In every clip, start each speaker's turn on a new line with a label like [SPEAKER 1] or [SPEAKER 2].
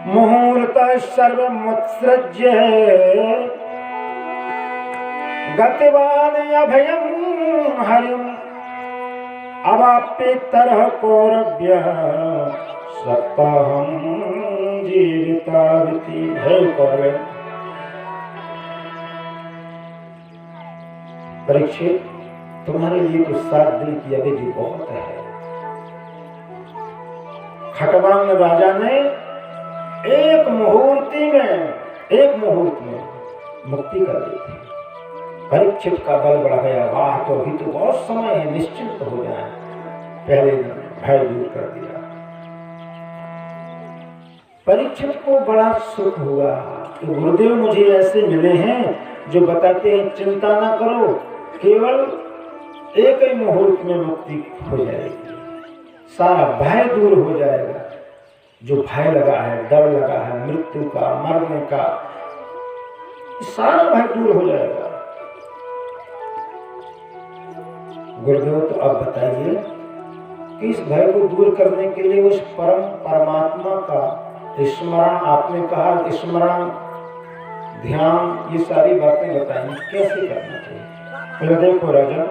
[SPEAKER 1] मुहूर्त सर्वमुत्सृज्य गतवान अभयं हरिं अवाप्य तरह कौरव्य सप्ताहं जीवितावति। है कौरव परीक्षित, तुम्हारे लिए तो 7 दिन की अवधि बहुत है। खटवांग राजा ने एक मुहूर्त में मुक्ति कर दी थी। परीक्षित का बल बढ़ गया। वाह, तो अभी तो बहुत समय है, निश्चिंत हो जाए। पहले भय दूर कर दिया। परीक्षित को बड़ा सुख हुआ कि गुरुदेव मुझे ऐसे मिले हैं जो बताते हैं चिंता ना करो, केवल एक ही मुहूर्त में मुक्ति हो जाएगी, सारा भय दूर हो जाएगा। जो भय लगा है, डर लगा है मृत्यु का, मरने का, सारा भय दूर हो जाएगा। गुरुदेव तो अब बताइए कि इस भय को दूर करने के लिए उस परमात्मा का स्मरण, आपने कहा स्मरण, ध्यान, ये सारी बातें बताइए कैसे करना चाहिए। देखो राजा,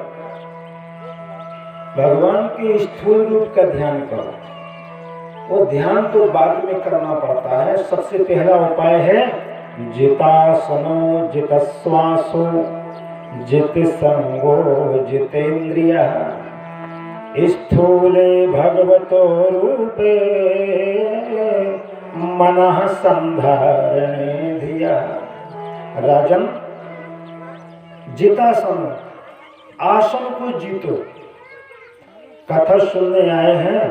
[SPEAKER 1] भगवान के स्थूल रूप का ध्यान करो। वो ध्यान तो बाद में करना पड़ता है। सबसे पहला उपाय है जितासनो जितश्वासो जित संगो जितेन्द्रियः स्थूले भगवतो रूपे मनः संधारणे धियः। राजन, जितासन, आसन को जीतो। कथा सुनने आए हैं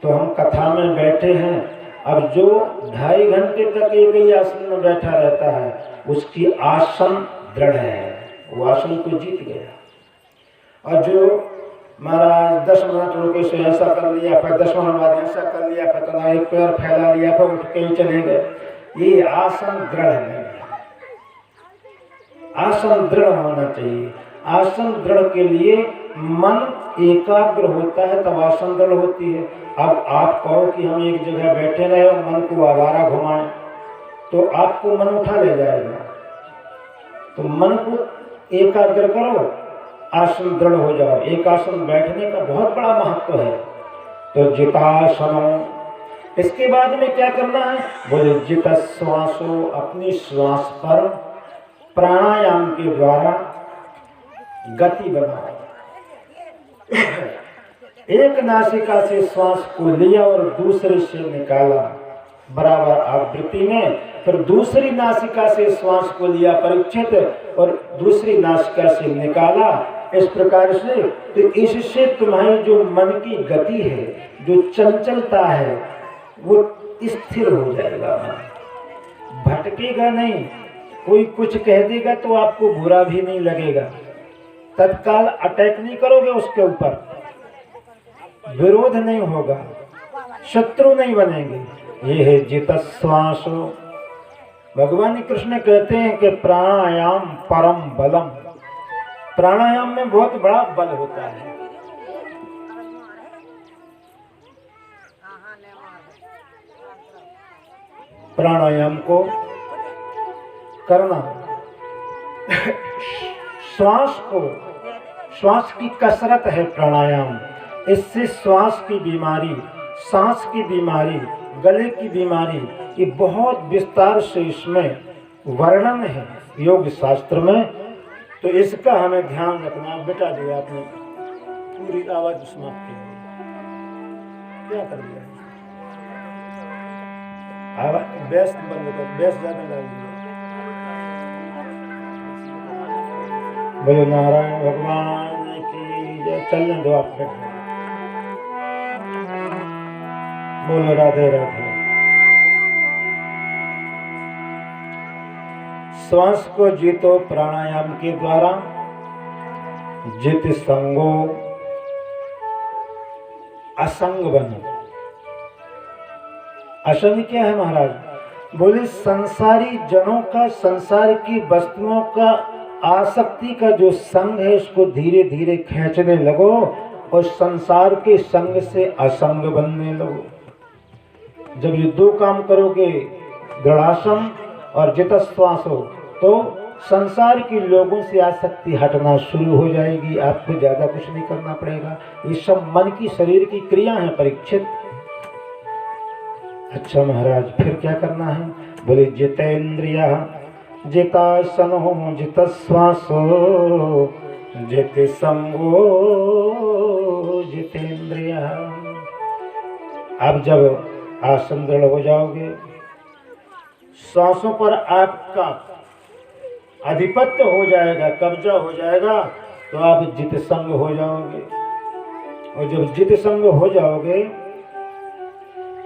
[SPEAKER 1] तो हम कथा में बैठे हैं। अब जो 2.5 घंटे तक एक ही आसन में बैठा रहता है उसकी आसन दृढ़ है, वो आसन को जीत गया। और जो महाराज 10 मिनट रुके से ऐसा कर लिया, फिर 10 मिनट बाद ऐसा कर लिया, फिर तो एक पैर फैला लिया, फिर उठ के चले गए, ये आसन दृढ़ नहीं है। आसन दृढ़ होना चाहिए। आसन दृढ़ के लिए मन एकाग्र होता है तब आसन दृढ़ होती है। अब आप कहो कि हम एक जगह बैठे रहे और मन को आवारा घुमाएं तो आपको मन उठा ले जाएगा। तो मन को एकाग्र करो, आसन दृढ़ हो जाओ। एक आसन बैठने का बहुत बड़ा महत्व है। तो जितासनो, इसके बाद में क्या करना है, बोले जित श्वासो, अपनी श्वास पर प्राणायाम के द्वारा गति बनाओ। एक नासिका से श्वास को लिया और दूसरे से निकाला बराबर आवृत्ति में, फिर दूसरी नासिका से श्वास को लिया परीक्षित और दूसरी नासिका से निकाला। इस प्रकार से तो इससे तुम्हारी जो मन की गति है, जो चंचलता है, वो स्थिर हो जाएगा। मन भटकेगा नहीं। कोई कुछ कह देगा तो आपको बुरा भी नहीं लगेगा, तत्काल अटैक नहीं करोगे उसके ऊपर, विरोध नहीं होगा, शत्रु नहीं बनेंगे। ये है जितश्वासो। भगवान कृष्ण कहते हैं कि प्राणायाम परम बलम। प्राणायाम में बहुत बड़ा बल होता है। प्राणायाम को करना, श्वास की कसरत है प्राणायाम। इससे श्वास की बीमारी, सांस की बीमारी, गले की बीमारी, ये बहुत विस्तार से इसमें वर्णन है योग शास्त्र में। तो इसका हमें ध्यान रखना। बेटा दिया आपने पूरी आवाज समाप्त की, क्या कर दिया? आवाज बेस बंद कर, बेस ज्यादा डाल दिया। बोलो नारायण भगवान की जय। चलने दो आप, बैठ। बोलो राधे राधे। श्वास को जीतो प्राणायाम के द्वारा। जित संगो, असंग बनो। असंग क्या है महाराज? बोले संसारी जनों का, संसार की वस्तुओं का, आसक्ति का जो संग है उसको धीरे धीरे खींचने लगो और संसार के संग से असंग बनने लगो। जब ये दो काम करोगे, दृढ़ासन और जितश्वास हो, तो संसार के लोगों से आसक्ति हटना शुरू हो जाएगी। आपको ज्यादा कुछ नहीं करना पड़ेगा। ये सब मन की, शरीर की क्रिया है परीक्षित। अच्छा महाराज, फिर क्या करना है? बोले जितेंद्रिय जितासनो जितश्वासो जित संगो जितेंद्रिय। अब जब आसन दृढ़ हो जाओगे, सांसों पर आपका आधिपत्य हो जाएगा, कब्जा हो जाएगा, तो आप जित संग हो जाओगे। और जब जित संग हो जाओगे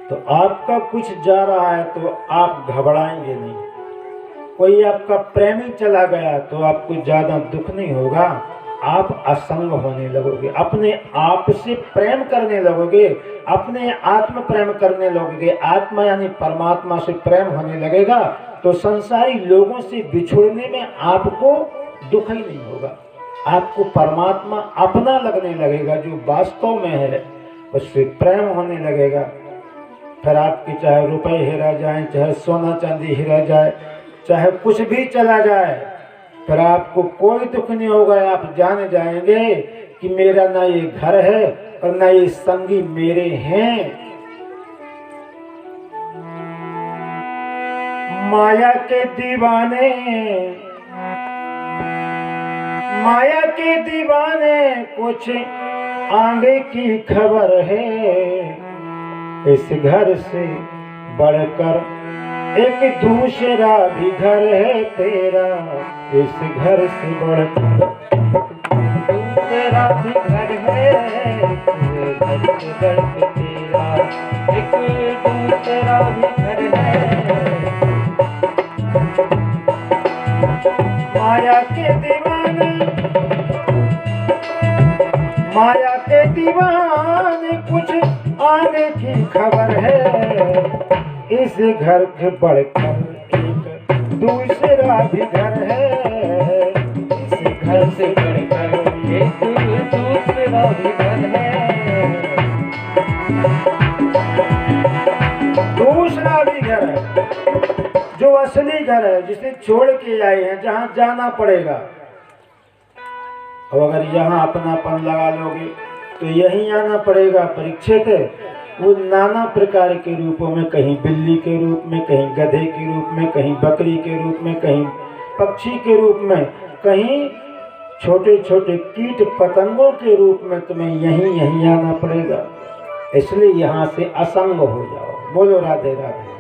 [SPEAKER 1] तो आपका कुछ जा रहा है तो आप घबराएंगे नहीं। कोई आपका प्रेमी चला गया तो आपको ज्यादा दुख नहीं होगा। आप असंग होने लगोगे, अपने आप से प्रेम करने लगोगे, अपने आत्म प्रेम करने लगोगे। आत्मा यानी परमात्मा से प्रेम होने लगेगा तो संसारी लोगों से बिछुड़ने में आपको दुख ही नहीं होगा। आपको परमात्मा अपना लगने लगेगा, जो वास्तव में है उससे प्रेम होने लगेगा। फिर आपके चाहे रुपए हेरा जाए, चाहे सोना चांदी हेरा जाए, चाहे कुछ भी चला जाए, फिर आपको कोई दुख नहीं होगा। आप जान जाएंगे कि मेरा ना ये घर है और ना ये संगी मेरे हैं। माया के दीवाने, माया के दीवाने कुछ आगे की खबर है। इस घर से बढ़कर एक दूसरा भी घर है तेरा। इस घर से बढ़कर दूसरा भी घर है। इस घर से बढ़कर तेरा एक दूसरा भी घर है। माया के दीवाने, माया के दीवाने कुछ आने की खबर है। इस घर के बढ़कर एक दूसरा भी घर है। इस घर से बढ़कर एक दूसरा भी घर है। दूसरा भी घर है जो असली घर है, जिसे छोड़ के आए हैं, जहाँ जाना पड़ेगा। और अगर यहाँ अपनापन लगा लोगे तो यहीं आना पड़ेगा। परीक्षित है, वो नाना प्रकार के रूपों में, कहीं बिल्ली के रूप में, कहीं गधे के रूप में, कहीं बकरी के रूप में, कहीं पक्षी के रूप में, कहीं छोटे छोटे कीट पतंगों के रूप में तुम्हें यहीं आना पड़ेगा। इसलिए यहाँ से असंग हो जाओ। बोलो राधे राधे।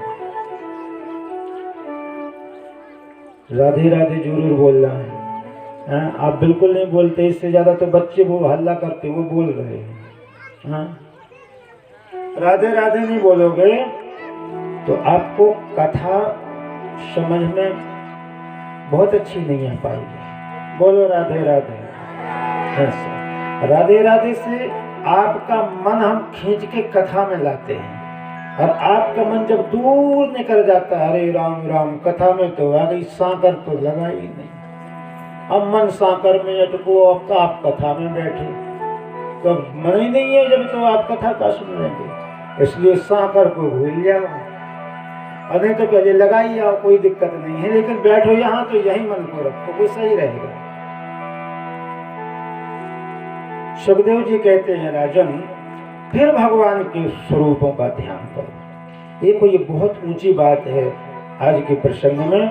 [SPEAKER 1] राधे राधे जरूर बोलना है। आप बिल्कुल नहीं बोलते, इससे ज्यादा तो बच्चे वो हल्ला करते, वो बोल रहे हैं। हाँ, राधे राधे नहीं बोलोगे तो आपको कथा समझ में बहुत अच्छी नहीं आ पाएगी। बोलो राधे राधे। राधे राधे से आपका मन हम खींच के कथा में लाते हैं, और आपका मन जब दूर निकल जाता है, हरे राम राम, कथा में तो आ गई, सांकर तो लगा ही नहीं। अब मन सांकर में अटको, अब तो आप कथा में बैठे, तो मन ही नहीं है जब तो आप कथा का सुन लेंगे। इसलिए सांकर को भूल जाओ, और नहीं तो पहले लगाई आओ, कोई दिक्कत नहीं है, लेकिन बैठो यहाँ तो यही मन को रखो, वो सही रहेगा। सुखदेव जी कहते हैं, राजन फिर भगवान के स्वरूपों का ध्यान करो। देखो ये बहुत ऊंची बात है आज के प्रसंग में।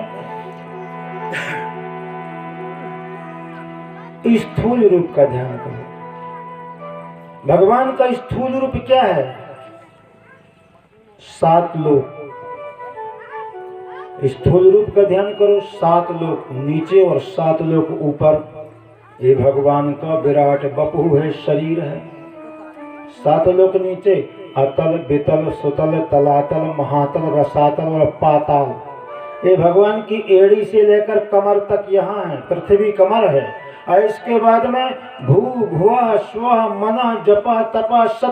[SPEAKER 1] स्थूल रूप का ध्यान करो। भगवान का स्थूल रूप क्या है? 7 लोक। स्थूल रूप का ध्यान करो। 7 लोक नीचे और 7 लोक ऊपर, ये भगवान का विराट बपू है, शरीर है। 7 लोक नीचे, अतल बितल सुतल तलातल महातल रसातल और पाताल। ये भगवान की एड़ी से लेकर कमर तक यहाँ है, पृथ्वी कमर है। और इसके बाद में भू भुआ स्व मना जपा तपा सत